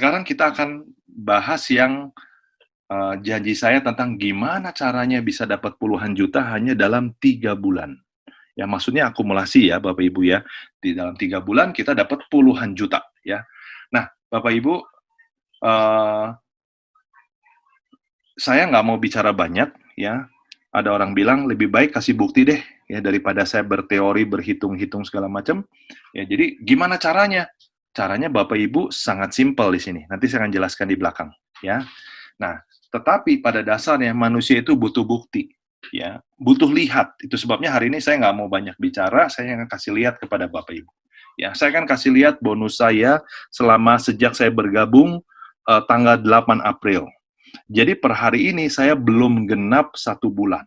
sekarang kita akan bahas yang janji saya tentang gimana caranya bisa dapat puluhan juta hanya dalam 3 bulan. Ya, maksudnya akumulasi ya, Bapak Ibu ya. Di dalam 3 bulan kita dapat puluhan juta ya. Nah, Bapak Ibu, eh, saya nggak mau bicara banyak ya. Ada orang bilang lebih baik kasih bukti deh ya daripada saya berteori, berhitung-hitung segala macam. Ya, jadi gimana caranya? Caranya Bapak Ibu sangat simpel di sini. Nanti saya akan jelaskan di belakang ya. Nah, tetapi pada dasarnya manusia itu butuh bukti, ya, butuh lihat. Itu sebabnya hari ini saya nggak mau banyak bicara, saya akan kasih lihat kepada Bapak Ibu. Ya, saya akan kasih lihat bonus saya selama sejak saya bergabung tanggal 8 April. Jadi per hari ini saya belum genap 1 bulan.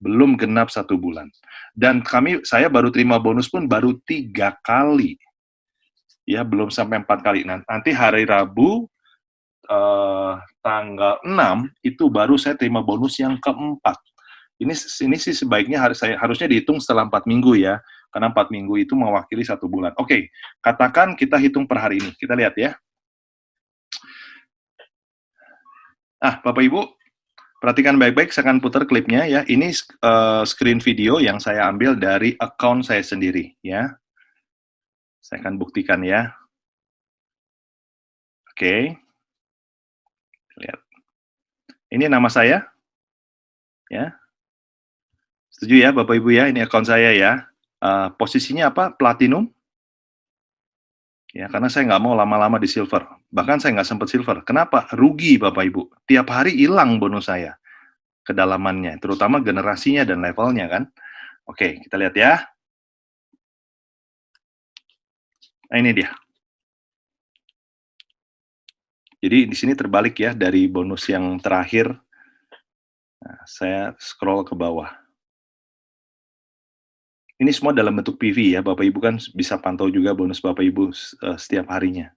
Belum genap 1 bulan. Dan saya baru terima bonus pun baru 3 kali. Ya, belum sampai 4 kali. Nanti hari Rabu, tanggal 6 itu baru saya terima bonus yang keempat. Ini sih sebaiknya harusnya dihitung setelah 4 minggu ya, karena 4 minggu itu mewakili 1 bulan. Oke, katakan kita hitung per hari ini. Kita lihat ya. Bapak Ibu, perhatikan baik-baik, saya akan putar klipnya ya. Ini screen video yang saya ambil dari account saya sendiri ya. Saya akan buktikan ya. Oke. Lihat. Ini nama saya. Ya. Setuju ya Bapak Ibu ya, ini account saya ya. Posisinya apa? Platinum. Ya, karena saya nggak mau lama-lama di silver. Bahkan saya nggak sempat silver. Kenapa? Rugi Bapak Ibu. Tiap hari hilang bonus saya. Kedalamannya, terutama generasinya dan levelnya kan. Oke, kita lihat ya. Nah, ini dia. Jadi di sini terbalik ya, dari bonus yang terakhir. Nah, saya scroll ke bawah. Ini semua dalam bentuk PV ya, Bapak Ibu kan bisa pantau juga bonus Bapak Ibu setiap harinya.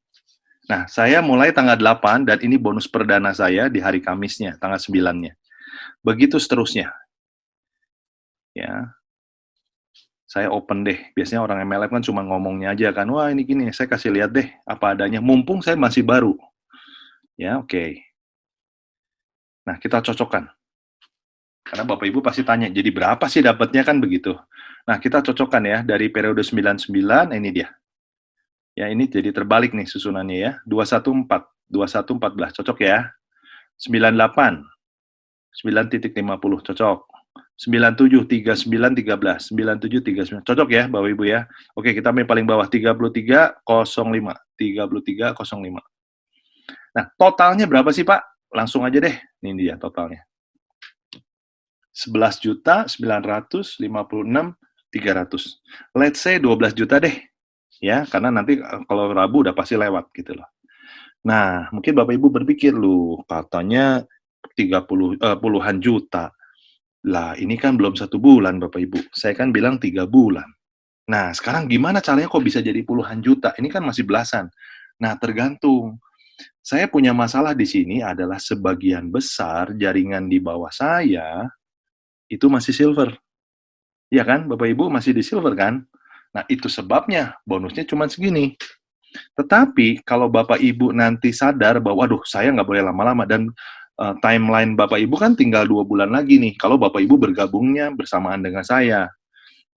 Nah, saya mulai tanggal 8 dan ini bonus perdana saya di hari Kamisnya, tanggal 9-nya. Begitu seterusnya. Ya. Saya open deh. Biasanya orang MLM kan cuma ngomongnya aja kan, wah ini gini, saya kasih lihat deh apa adanya. Mumpung saya masih baru. Ya, oke. Nah, kita cocokkan. Karena Bapak Ibu pasti tanya, jadi berapa sih dapatnya kan begitu. Nah, kita cocokkan ya, dari periode 99, ini dia. Ya, ini jadi terbalik nih susunannya ya. 214, 2114, cocok ya. 98, 9.50, cocok. 97, 39, 13, 97, 39, cocok ya Bapak Ibu ya. Oke, kita ambil paling bawah, 33, 05, 33, 05. Nah, totalnya berapa sih Pak? Langsung aja deh, ini dia totalnya. 11.956.300. Let's say 12 juta deh. Ya, karena nanti kalau Rabu udah pasti lewat gitu loh. Nah, mungkin Bapak Ibu berpikir, loh, katanya 30 puluhan juta. Lah, ini kan belum 1 bulan Bapak Ibu. Saya kan bilang 3 bulan. Nah, sekarang gimana caranya kok bisa jadi puluhan juta? Ini kan masih belasan. Nah, tergantung. Saya punya masalah di sini adalah sebagian besar jaringan di bawah saya itu masih silver. Iya kan, Bapak Ibu masih di silver kan? Nah, itu sebabnya bonusnya cuma segini. Tetapi kalau Bapak Ibu nanti sadar bahwa, aduh, saya nggak boleh lama-lama, dan timeline Bapak Ibu kan tinggal 2 bulan lagi nih, kalau Bapak Ibu bergabungnya bersamaan dengan saya.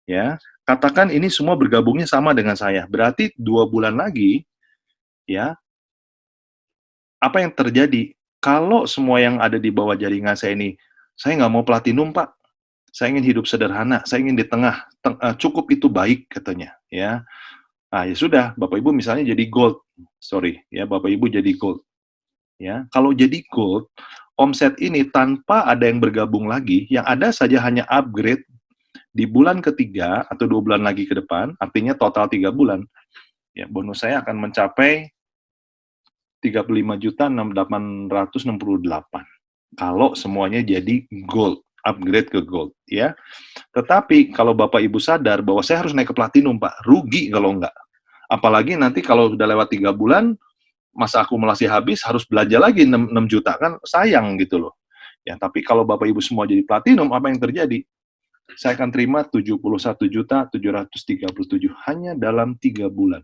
Ya, katakan ini semua bergabungnya sama dengan saya, berarti 2 bulan lagi, ya, apa yang terjadi? Kalau semua yang ada di bawah jaringan saya ini, saya nggak mau platinum, Pak. Saya ingin hidup sederhana, saya ingin di tengah, cukup itu baik katanya, ya. Nah, ya sudah, Bapak Ibu misalnya jadi gold, ya Bapak Ibu jadi gold, ya. Kalau jadi gold, omset ini tanpa ada yang bergabung lagi, yang ada saja hanya upgrade di bulan ketiga atau 2 bulan lagi ke depan, artinya total 3 bulan, ya bonus saya akan mencapai 35.868 kalau semuanya jadi gold, upgrade ke gold, ya. Tetapi kalau Bapak Ibu sadar bahwa saya harus naik ke platinum, Pak, rugi kalau enggak. Apalagi nanti kalau sudah lewat 3 bulan, masa akumulasi habis, harus belanja lagi 6 juta, kan sayang gitu loh. Ya, tapi kalau Bapak Ibu semua jadi platinum, apa yang terjadi? Saya akan terima 71.737 hanya dalam 3 bulan.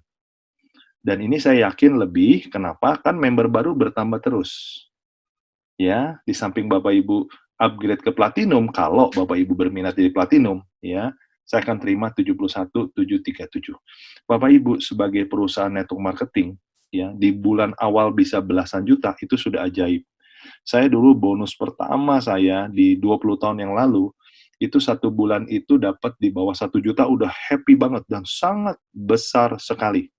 Dan ini saya yakin lebih, kenapa? Kan member baru bertambah terus. Ya, di samping Bapak Ibu upgrade ke platinum, kalau Bapak Ibu berminat jadi platinum, ya, saya akan terima 71.737. Bapak Ibu sebagai perusahaan network marketing, ya, di bulan awal bisa belasan juta, itu sudah ajaib. Saya dulu bonus pertama saya di 20 tahun yang lalu, itu 1 bulan itu dapat di bawah 1 juta, udah happy banget dan sangat besar sekali.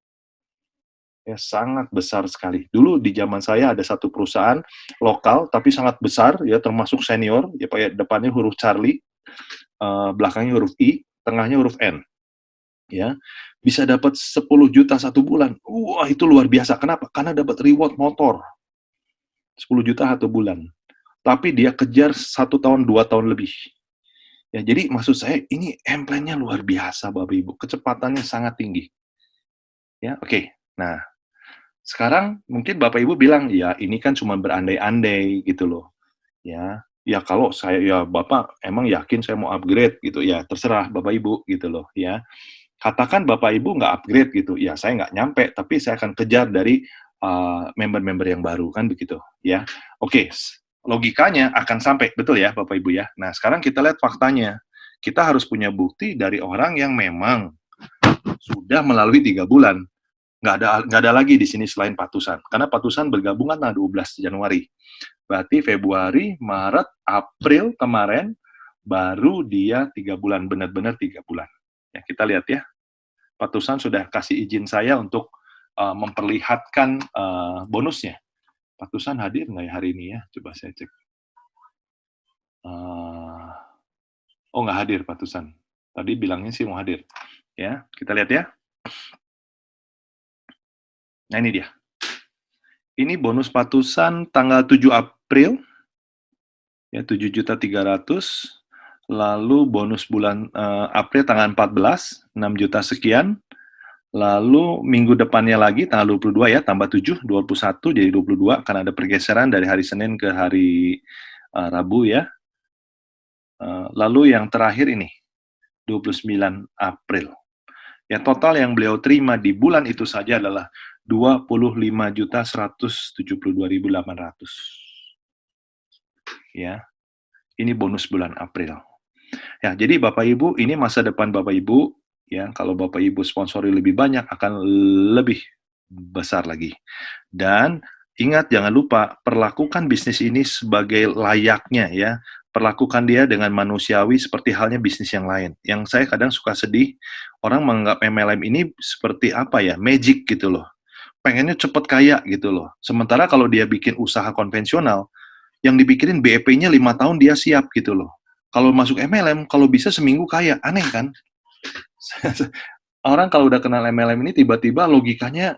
Ya, sangat besar sekali. Dulu di zaman saya ada satu perusahaan lokal, tapi sangat besar, ya termasuk senior, ya pakai depannya huruf Charlie, belakangnya huruf I, tengahnya huruf N, ya. Bisa dapat 10 juta 1 bulan. Wah, itu luar biasa. Kenapa? Karena dapat reward motor. 10 juta 1 bulan. Tapi dia kejar 1 tahun, 2 tahun lebih. Ya, jadi maksud saya ini plan-nya luar biasa, Bapak Ibu. Kecepatannya sangat tinggi. Ya, oke. Nah, sekarang mungkin Bapak Ibu bilang, "Ya, ini kan cuma berandai-andai," gitu loh. Ya, ya kalau saya ya Bapak emang yakin saya mau upgrade gitu, ya terserah Bapak Ibu gitu loh ya. Katakan Bapak Ibu nggak upgrade gitu, ya saya nggak nyampe, tapi saya akan kejar dari, member-member yang baru, kan begitu ya. Oke, logikanya akan sampai, betul ya Bapak Ibu ya. Nah sekarang kita lihat faktanya. Kita harus punya bukti dari orang yang memang sudah melalui 3 bulan. Nggak ada lagi di sini selain Patusan, karena Patusan bergabung kan tanggal 12 Januari. Berarti Februari, Maret, April kemarin, baru dia 3 bulan, benar-benar 3 bulan. Ya, kita lihat ya, Patusan sudah kasih izin saya untuk memperlihatkan bonusnya. Patusan hadir nggak ya hari ini ya? Coba saya cek. Oh, nggak hadir Patusan. Tadi bilangnya sih mau hadir. Ya, kita lihat ya. Nah, ini dia. Ini bonus Patusan tanggal 7 April, ya 7.300.000. Lalu bonus bulan April tanggal 14, 6 juta sekian. Lalu minggu depannya lagi tanggal 22 ya, tambah 7, 21 jadi 22 karena ada pergeseran dari hari Senin ke hari Rabu ya. Lalu yang terakhir ini 29 April. Ya, total yang beliau terima di bulan itu saja adalah 25.172.800. Ya. Ini bonus bulan April. Ya, jadi Bapak Ibu, ini masa depan Bapak Ibu, ya, kalau Bapak Ibu sponsori lebih banyak akan lebih besar lagi. Dan ingat jangan lupa perlakukan bisnis ini sebagai layaknya ya. Perlakukan dia dengan manusiawi seperti halnya bisnis yang lain. Yang saya kadang suka sedih, orang menganggap MLM ini seperti apa ya, magic gitu loh. Pengennya cepet kaya gitu loh. Sementara kalau dia bikin usaha konvensional, yang dipikirin BEP-nya 5 tahun dia siap gitu loh. Kalau masuk MLM, kalau bisa seminggu kaya. Aneh kan? Orang kalau udah kenal MLM ini tiba-tiba logikanya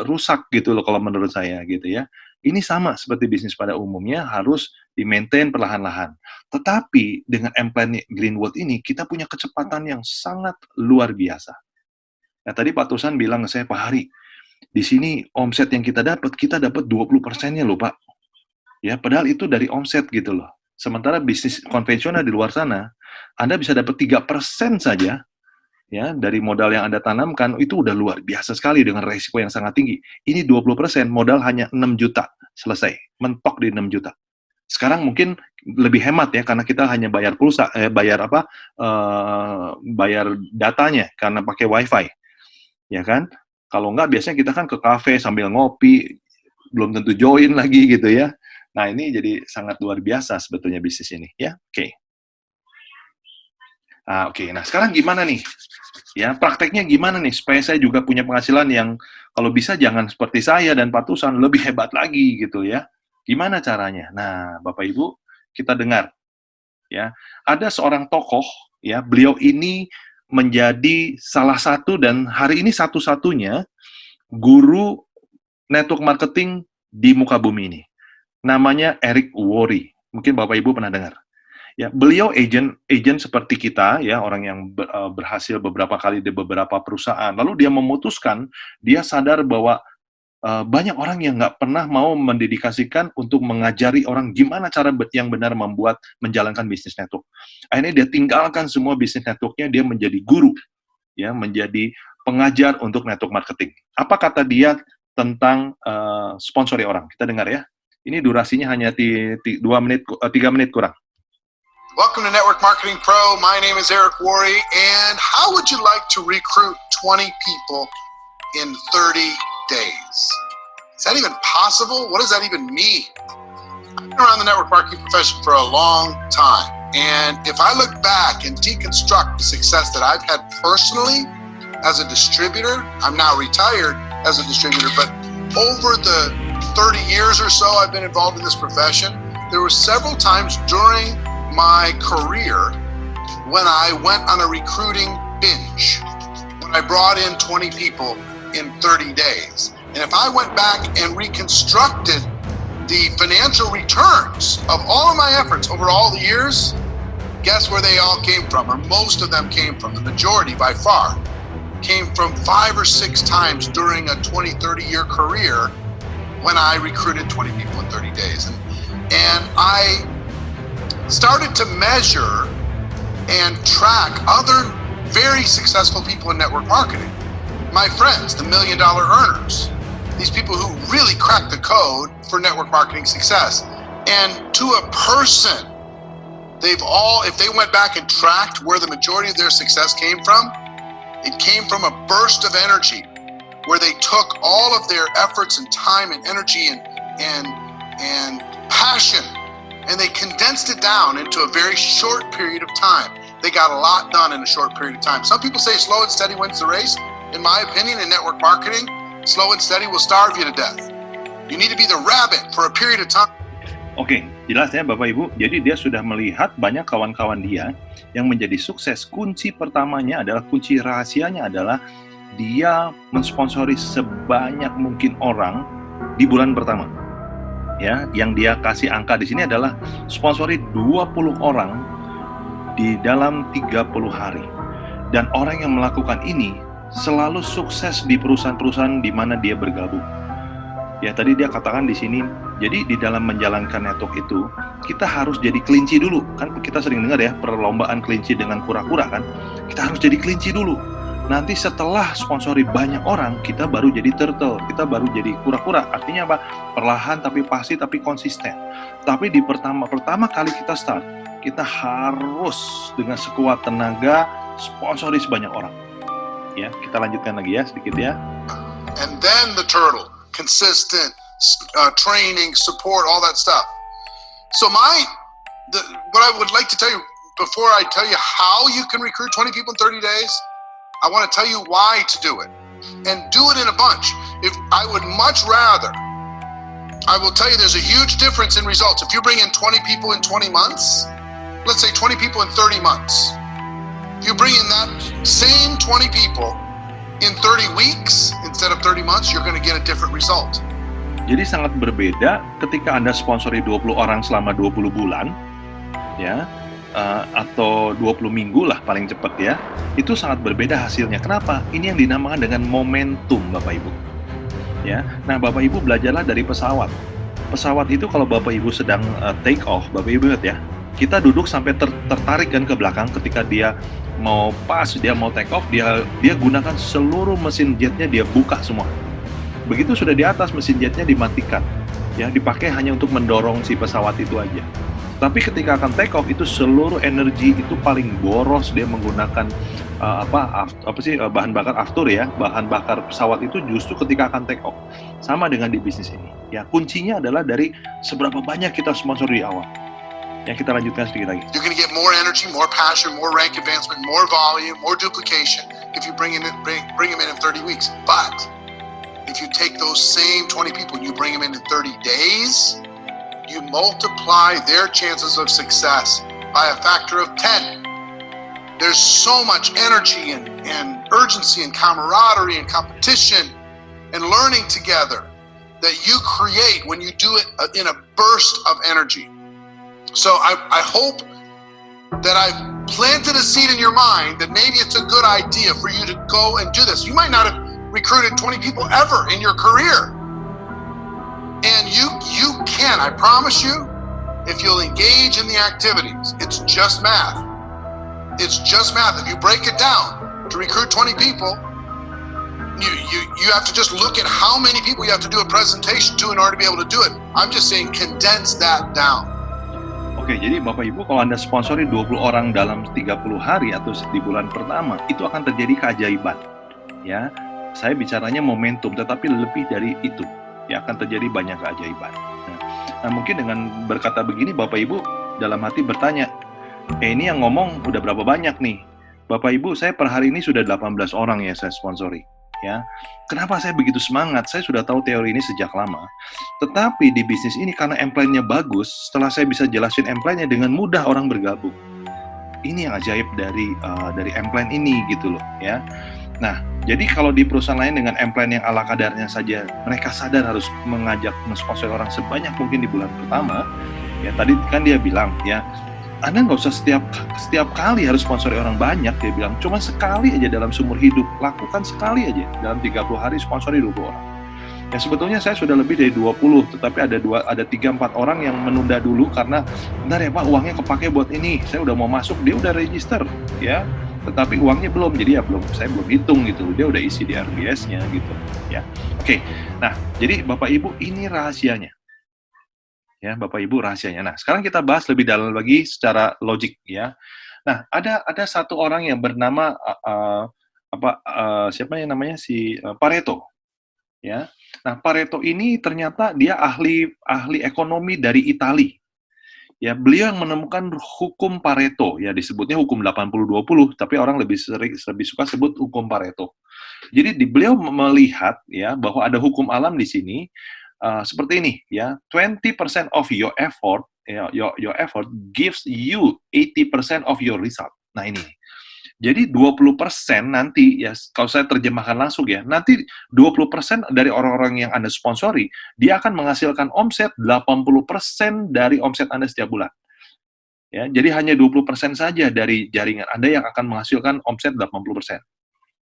rusak gitu loh kalau menurut saya gitu ya. Ini sama seperti bisnis pada umumnya harus di-maintain perlahan-lahan. Tetapi dengan M-Plan Greenwood ini kita punya kecepatan yang sangat luar biasa. Nah tadi Pak Tusan bilang ke saya, Pak Hari, di sini omset yang kita dapat 20%-nya loh Pak. Ya, padahal itu dari omset gitu loh. Sementara bisnis konvensional di luar sana, Anda bisa dapat 3% saja ya dari modal yang Anda tanamkan itu udah luar biasa sekali dengan resiko yang sangat tinggi. Ini 20%, modal hanya 6 juta, selesai. Mentok di 6 juta. Sekarang mungkin lebih hemat ya karena kita hanya bayar pulsa, bayar datanya karena pakai WiFi. Ya kan? Kalau enggak biasanya kita kan ke kafe sambil ngopi, belum tentu join lagi gitu ya. Nah, ini jadi sangat luar biasa sebetulnya bisnis ini, ya. Oke. Oke. Nah, sekarang gimana nih? Ya, prakteknya gimana nih supaya saya juga punya penghasilan yang kalau bisa jangan seperti saya dan Patusan, lebih hebat lagi gitu ya. Gimana caranya? Nah, Bapak Ibu, kita dengar ya. Ada seorang tokoh ya, beliau ini menjadi salah satu dan hari ini satu-satunya guru network marketing di muka bumi ini. Namanya Eric Worre. Mungkin Bapak Ibu pernah dengar. Ya, beliau agent seperti kita ya, orang yang berhasil beberapa kali di beberapa perusahaan. Lalu dia memutuskan, dia sadar bahwa banyak orang yang nggak pernah mau mendedikasikan untuk mengajari orang gimana cara yang benar menjalankan bisnis network. Akhirnya dia tinggalkan semua bisnis networknya, dia menjadi guru, ya, menjadi pengajar untuk network marketing. Apa kata dia tentang sponsori orang? Kita dengar ya. Ini durasinya hanya 3 menit kurang. Welcome to Network Marketing Pro. My name is Eric Worre, and how would you like to recruit 20 people in 30 days? Is that even possible? What does that even mean? I've been around the network marketing profession for a long time, and if I look back and deconstruct the success that I've had personally as a distributor, I'm now retired as a distributor, but over the 30 years or so I've been involved in this profession, there were several times during my career when I went on a recruiting binge, when I brought in 20 people in 30 days. And if I went back and reconstructed the financial returns of all of my efforts over all the years, guess where they all came from, or most of them came from, the majority by far, came from 5 or 6 times during a 20, 30-year career when I recruited 20 people in 30 days. And I started to measure and track other very successful people in network marketing. My friends, the $1 million earners, these people who really cracked the code for network marketing success. And to a person, if they went back and tracked where the majority of their success came from, it came from a burst of energy where they took all of their efforts and time and energy and passion, and they condensed it down into a very short period of time. They got a lot done in a short period of time. Some people say slow and steady wins the race. In my opinion, in network marketing, slow and steady will starve you to death. You need to be the rabbit for a period of time. Oke, jelas ya Bapak Ibu. Jadi dia sudah melihat banyak kawan-kawan dia yang menjadi sukses. Kunci pertamanya adalah, kunci rahasianya adalah dia mensponsori sebanyak mungkin orang di bulan pertama. Ya, yang dia kasih angka di sini adalah sponsori 20 orang di dalam 30 hari. Dan orang yang melakukan ini selalu sukses di perusahaan-perusahaan di mana dia bergabung. Ya, tadi dia katakan di sini, jadi di dalam menjalankan network itu, kita harus jadi kelinci dulu. Kan kita sering dengar ya, perlombaan kelinci dengan kura-kura kan. Kita harus jadi kelinci dulu. Nanti setelah sponsori banyak orang, kita baru jadi turtle, kita baru jadi kura-kura. Artinya apa? Perlahan tapi pasti tapi konsisten. Tapi di pertama kali kita start, kita harus dengan sekuat tenaga sponsori sebanyak orang. Ya, kita lanjutkan lagi ya sedikit ya. And then the turtle, consistent training, support, all that stuff. So what I would like to tell you before I tell you how you can recruit 20 people in 30 days, I want to tell you why to do it, and do it in a bunch. If I would much rather, I will tell you there's a huge difference in results. If you bring in 20 people in 20 months, let's say 20 people in 30 months, you bring in that same 20 people in 30 weeks instead of 30 months, you're going to get a different result. Jadi sangat berbeda ketika Anda sponsori 20 orang selama 20 bulan, ya, atau 20 minggu lah paling cepat ya, itu sangat berbeda hasilnya. Kenapa? Ini yang dinamakan dengan momentum, Bapak Ibu. Ya, nah Bapak Ibu belajarlah dari pesawat. Pesawat itu kalau Bapak Ibu sedang take off, Bapak Ibu ingat ya, kita duduk sampai tertarik kan ke belakang ketika dia mau take off, dia gunakan seluruh mesin jetnya, dia buka semua. Begitu sudah di atas, mesin jetnya dimatikan. Ya, dipakai hanya untuk mendorong si pesawat itu aja. Tapi ketika akan take off, itu seluruh energi itu paling boros, dia menggunakan bahan bakar aftur ya, bahan bakar pesawat itu justru ketika akan take off. Sama dengan di bisnis ini. Ya, kuncinya adalah dari seberapa banyak kita sponsor di awal. Ya, kita lanjutkan sedikit lagi. You're going to get more energy, more passion, more rank advancement, more volume, more duplication if you bring them in 30 weeks. But if you take those same 20 people and you bring them in 30 days, you multiply their chances of success by a factor of 10. There's so much energy and urgency and camaraderie and competition and learning together that you create when you do it in a burst of energy. So I hope that I've planted a seed in your mind that maybe it's a good idea for you to go and do this. You might not have recruited 20 people ever in your career. And you can, I promise you, if you'll engage in the activities. It's just math. It's just math. If you break it down to recruit 20 people, You have to just look at how many people you have to do a presentation to in order to be able to do it. I'm just saying condense that down. Oke, jadi Bapak Ibu kalau Anda sponsori 20 orang dalam 30 hari atau di bulan pertama, itu akan terjadi keajaiban. Ya, saya bicaranya momentum, tetapi lebih dari itu. Ya, akan terjadi banyak keajaiban. Nah, mungkin dengan berkata begini, Bapak Ibu dalam hati bertanya, ini yang ngomong udah berapa banyak nih? Bapak Ibu, saya per hari ini sudah 18 orang ya saya sponsori. Ya, kenapa saya begitu semangat? Saya sudah tahu teori ini sejak lama. Tetapi di bisnis ini karena M-plan-nya bagus, setelah saya bisa jelasin M-plan-nya dengan mudah orang bergabung. Ini yang ajaib dari M-plan ini gitu loh, ya. Nah, jadi kalau di perusahaan lain dengan M-plan yang ala kadarnya saja, mereka sadar harus mengajak mensponsori orang sebanyak mungkin di bulan pertama. Ya, tadi kan dia bilang, ya, Anda nggak usah setiap kali harus sponsori orang banyak, dia bilang. Cuma sekali aja dalam seumur hidup. Lakukan sekali aja. Dalam 30 hari sponsori 20 orang. Ya sebetulnya saya sudah lebih dari 20, tetapi ada 3-4 orang yang menunda dulu karena, bentar ya Pak, uangnya kepake buat ini. Saya udah mau masuk, dia udah register, ya. Tetapi uangnya belum, jadi ya saya belum hitung gitu. Dia udah isi di RBS-nya gitu, ya. Oke, nah jadi Bapak Ibu ini rahasianya. Ya, Bapak Ibu rahasianya. Nah, sekarang kita bahas lebih dalam lagi secara logik ya. Nah, ada satu orang yang bernama siapa yang namanya Pareto. Ya. Nah, Pareto ini ternyata dia ahli ekonomi dari Italia. Ya, beliau yang menemukan hukum Pareto, ya disebutnya hukum 80-20, tapi orang lebih suka sebut hukum Pareto. Jadi beliau melihat ya bahwa ada hukum alam di sini. Seperti ini ya, 20% of your effort, your effort gives you 80% of your result. Nah ini, jadi 20% nanti ya, kalau saya terjemahkan langsung ya, nanti 20% dari orang-orang yang Anda sponsori, dia akan menghasilkan omset 80% dari omset Anda setiap bulan. Ya, jadi hanya 20% saja dari jaringan Anda yang akan menghasilkan omset 80%.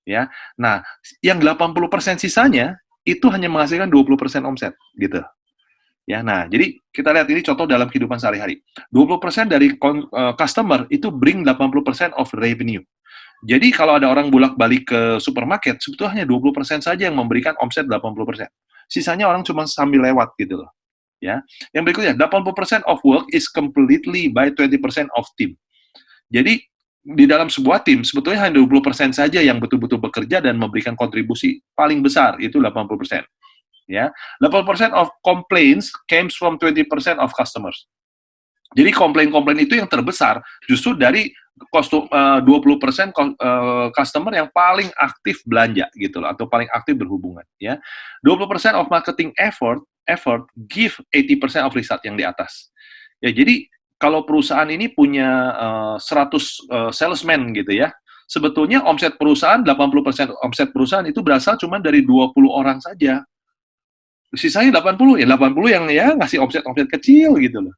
Ya, nah yang 80% sisanya itu hanya menghasilkan 20% omset, gitu. Ya, nah, jadi kita lihat ini contoh dalam kehidupan sehari-hari. 20% dari customer itu bring 80% of revenue. Jadi kalau ada orang bolak-balik ke supermarket, sebetulnya hanya 20% saja yang memberikan omset 80%. Sisanya orang cuma sambil lewat gitu loh. Ya. Yang berikutnya, 80% of work is completely by 20% of team. Jadi di dalam sebuah tim, sebetulnya hanya 20% saja yang betul-betul bekerja dan memberikan kontribusi paling besar, itu 80%. Ya, 80% of complaints comes from 20% of customers. Jadi komplain-komplain itu yang terbesar justru dari 20% customer yang paling aktif belanja gitu loh, atau paling aktif berhubungan ya. 20% of marketing effort give 80% of result yang di atas. Ya, jadi kalau perusahaan ini punya 100 salesman gitu ya, sebetulnya omset perusahaan, 80% omset perusahaan itu berasal cuma dari 20 orang saja. Sisanya 80 yang ya ngasih omset-omset kecil gitu loh.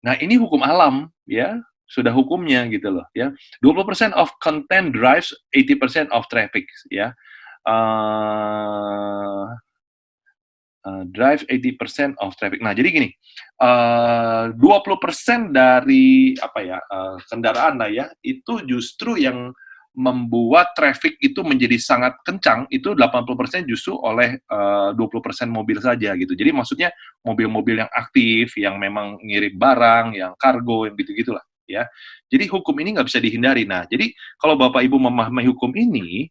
Nah, ini hukum alam ya, sudah hukumnya gitu loh ya. 20% of content drives 80% of traffic ya. Drive 80% of traffic. Nah, jadi gini, 20% dari kendaraan lah ya, itu justru yang membuat traffic itu menjadi sangat kencang, itu 80% justru oleh 20% mobil saja gitu. Jadi maksudnya mobil-mobil yang aktif, yang memang ngirim barang, yang kargo, yang gitu-gitulah ya. Jadi hukum ini nggak bisa dihindari. Nah, jadi kalau Bapak Ibu memahami hukum ini,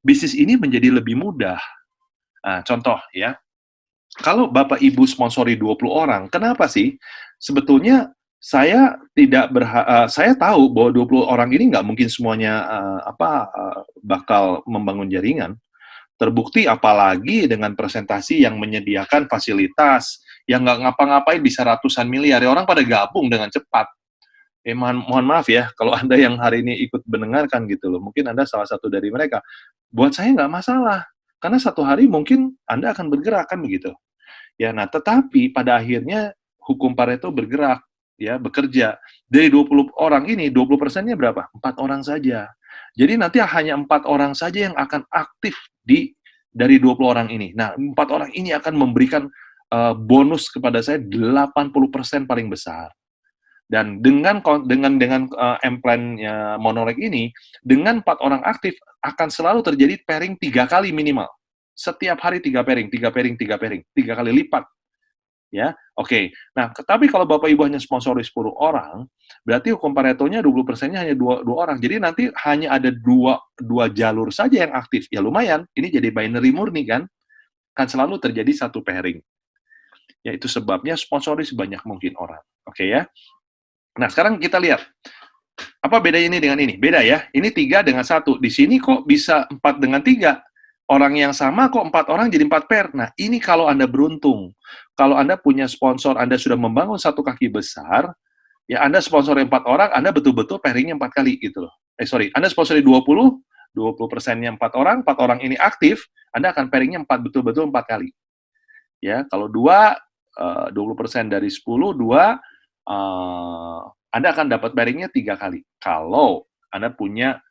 bisnis ini menjadi lebih mudah. Nah, contoh ya, kalau Bapak Ibu sponsori 20 orang, kenapa sih? Sebetulnya saya saya tahu bahwa 20 orang ini nggak mungkin semuanya bakal membangun jaringan. Terbukti apalagi dengan presentasi yang menyediakan fasilitas, yang nggak ngapa-ngapain bisa ratusan miliar. Ya, orang pada gabung dengan cepat. Mohon maaf ya, kalau Anda yang hari ini ikut mendengarkan gitu loh, mungkin Anda salah satu dari mereka. Buat saya nggak masalah, karena satu hari mungkin Anda akan bergerak, kan begitu. Ya, nah tetapi pada akhirnya hukum Pareto bergerak, ya, bekerja. Dari 20 orang ini, 20%-nya berapa? 4 orang saja. Jadi nanti hanya 4 orang saja yang akan aktif dari 20 orang ini. Nah, 4 orang ini akan memberikan bonus kepada saya 80% paling besar. Dan dengan M-plan-nya Monolake ini, dengan 4 orang aktif akan selalu terjadi pairing 3 kali minimal. Setiap hari 3 pairing, 3 pairing, 3 pairing, 3 kali lipat. Ya, oke. Nah, tapi kalau Bapak Ibu hanya sponsori 10 orang, berarti hukum Paretonya 20%-nya hanya 2 orang. Jadi nanti hanya ada 2 jalur saja yang aktif. Ya lumayan, ini jadi binary murni kan? Kan selalu terjadi satu pairing. Ya itu sebabnya sponsori sebanyak mungkin orang. Oke ya. Nah, sekarang kita lihat. Apa bedanya ini dengan ini? Beda ya. Ini 3 dengan 1. Di sini kok bisa 4 dengan 3? Orang yang sama kok 4 orang jadi 4 pair. Nah, ini kalau Anda beruntung. Kalau Anda punya sponsor, Anda sudah membangun satu kaki besar, ya Anda sponsori 4 orang, Anda betul-betul pairingnya 4 kali gitu loh. Anda sponsori 20%-nya 4 orang ini aktif, Anda akan pairingnya 4 betul-betul 4 kali. Ya, kalau 20% dari 10, 2, Anda akan dapat pairingnya 3 kali. Kalau Anda punya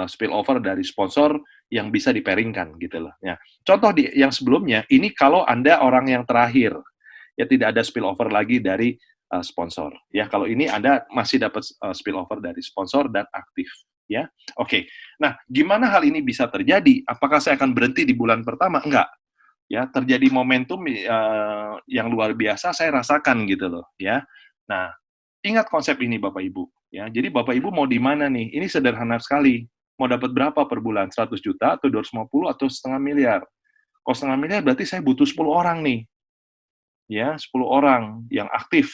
spillover dari sponsor yang bisa dipairingkan gitu loh. Ya. Contoh yang sebelumnya, ini kalau Anda orang yang terakhir, ya tidak ada spillover lagi dari sponsor. Ya, kalau ini Anda masih dapat spillover dari sponsor dan aktif. Ya, oke. Nah, gimana hal ini bisa terjadi? Apakah saya akan berhenti di bulan pertama? Enggak. Ya, terjadi momentum yang luar biasa saya rasakan gitu loh. Ya. Nah, ingat konsep ini Bapak Ibu. Ya, jadi Bapak Ibu mau di mana nih? Ini sederhana sekali. Mau dapat berapa per bulan? 100 juta atau 250 atau setengah miliar? Kalau setengah miliar berarti saya butuh 10 orang nih. Ya, 10 orang yang aktif.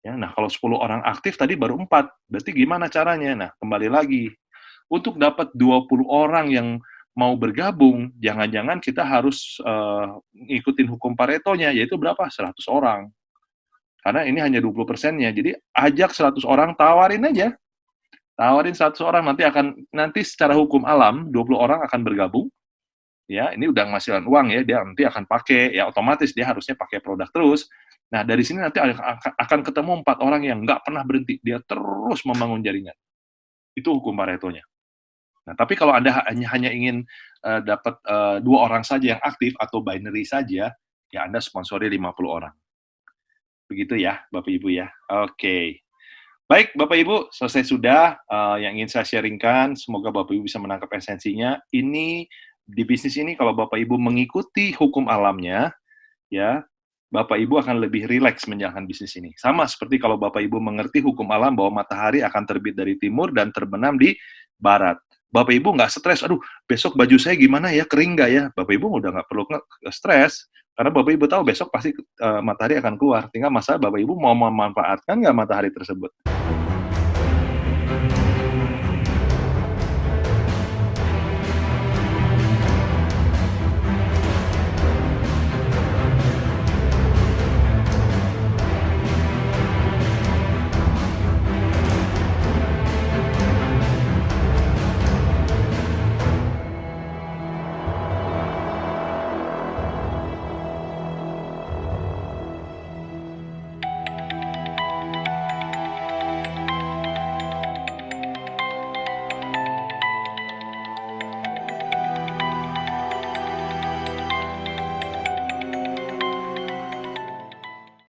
Ya, nah kalau 10 orang aktif tadi baru 4. Berarti gimana caranya? Nah, kembali lagi. Untuk dapat 20 orang yang mau bergabung, jangan-jangan kita harus ngikutin hukum Paretonya, yaitu berapa? 100 orang. Karena ini hanya 20%-nya. Jadi ajak 100 orang, tawarin aja. Tawarin 100 orang, nanti secara hukum alam 20 orang akan bergabung. Ya, ini udah ngasihin uang ya, dia nanti akan pakai, ya otomatis dia harusnya pakai produk terus. Nah, dari sini nanti akan ketemu 4 orang yang nggak pernah berhenti. Dia terus membangun jaringan. Itu hukum Paretonya. Nah, tapi kalau Anda hanya ingin dapat 2 orang saja yang aktif atau binary saja, ya Anda sponsori 50 orang. Begitu ya, Bapak Ibu ya. Oke. Baik, Bapak Ibu, selesai sudah yang ingin saya sharingkan. Semoga Bapak Ibu bisa menangkap esensinya. Ini di bisnis ini kalau Bapak Ibu mengikuti hukum alamnya, ya, Bapak Ibu akan lebih rileks menjalankan bisnis ini. Sama seperti kalau Bapak Ibu mengerti hukum alam bahwa matahari akan terbit dari timur dan terbenam di barat. Bapak Ibu nggak stres, aduh, besok baju saya gimana ya, kering nggak ya? Bapak Ibu udah nggak perlu stres, karena Bapak Ibu tahu besok pasti matahari akan keluar. Tinggal masalah Bapak Ibu mau memanfaatkan nggak matahari tersebut.